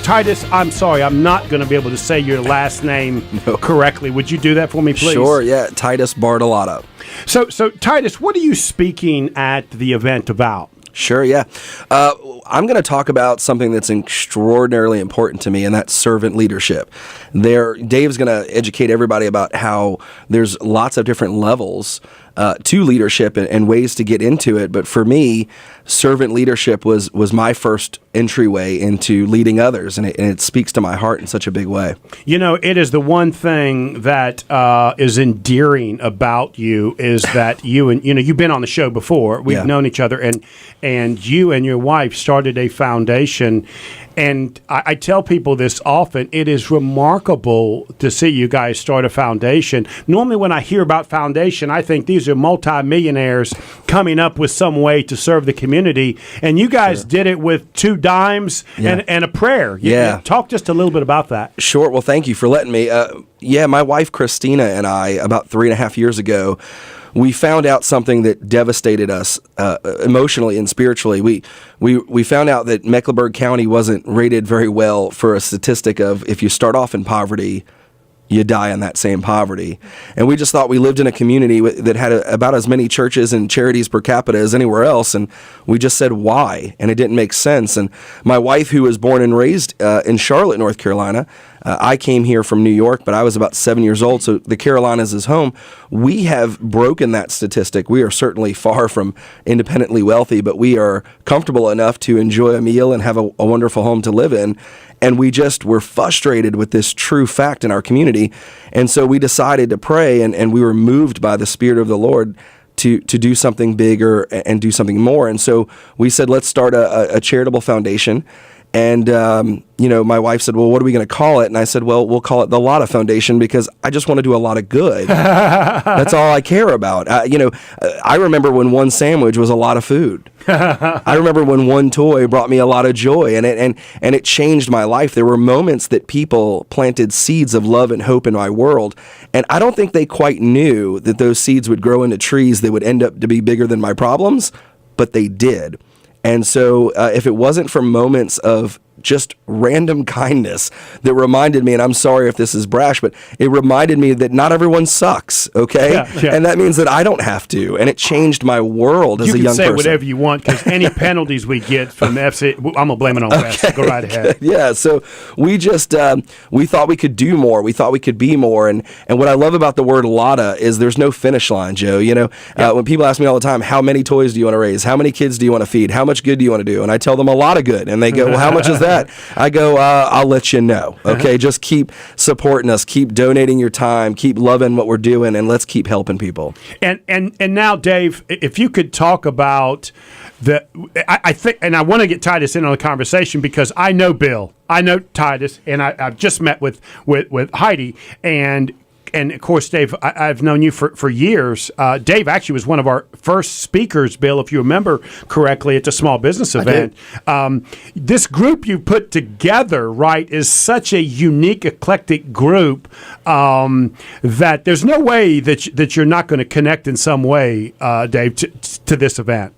Titus, I'm sorry, I'm not going to be able to say your last name correctly. Would you do that for me, please? Sure, yeah, Titus Bartolotta. So Titus, what are you speaking at the event about? Sure, yeah. I'm going to talk about something that's extraordinarily important to me, and that's servant leadership. Dave's going to educate everybody about how there's lots of different levels to leadership and ways to get into it. But for me, servant leadership was my first entryway into leading others, and it speaks to my heart in such a big way. You know, it is the one thing that is endearing about you is that you've been on the show before. We've known each other, and you and your wife started a foundation. And I tell people this often, it is remarkable to see you guys start a foundation. Normally when I hear about foundation, I think these are multimillionaires coming up with some way to serve the community. And you guys did it with 2 dimes and a prayer. Talk just a little bit about that. Sure. Well, thank you for letting me. My wife Christina and I, about 3.5 years ago, we found out something that devastated us emotionally and spiritually. We found out that Mecklenburg County wasn't rated very well for a statistic of if you start off in poverty, you die in that same poverty. And we just thought we lived in a community that had about as many churches and charities per capita as anywhere else. And we just said, why? And it didn't make sense. And my wife, who was born and raised in Charlotte, North Carolina, I came here from New York, but I was about 7 years old, so the Carolinas is home. We have broken that statistic. We are certainly far from independently wealthy, but we are comfortable enough to enjoy a meal and have a wonderful home to live in. And we just were frustrated with this true fact in our community. And so we decided to pray, and we were moved by the Spirit of the Lord to do something bigger and do something more. And so we said, let's start a charitable foundation. And, my wife said, well, what are we going to call it? And I said, well, we'll call it the Lotta Foundation because I just want to do a lot of good. That's all I care about. I remember when one sandwich was a lot of food. I remember when one toy brought me a lot of joy, and it changed my life. There were moments that people planted seeds of love and hope in my world, and I don't think they quite knew that those seeds would grow into trees that would end up to be bigger than my problems, but they did. And so if it wasn't for moments of just random kindness that reminded me, and I'm sorry if this is brash, but it reminded me that not everyone sucks, okay? Yeah. And that means that I don't have to, and it changed my world as a young person. You can say whatever you want, because any penalties we get from the FC, I'm going to blame it on Wes. Go right ahead. Yeah, so we just, we thought we could do more. We thought we could be more, and what I love about the word Lotta is there's no finish line, Joe. When people ask me all the time, how many toys do you want to raise? How many kids do you want to feed? How much good do you want to do? And I tell them a lot of good, and they go, well, how much is that? I go, I'll let you know. Okay, just keep supporting us, keep donating your time, keep loving what we're doing, and let's keep helping people. And now, Dave, if you could talk about I think, and I want to get Titus in on the conversation because I know Bill, I know Titus, and I've just met with Heidi, and of course, Dave, I've known you for years. Dave actually was one of our first speakers, Bill, if you remember correctly, at the small business event. This group you put together, right, is such a unique, eclectic group that there's no way that you're not going to connect in some way, Dave, to this event.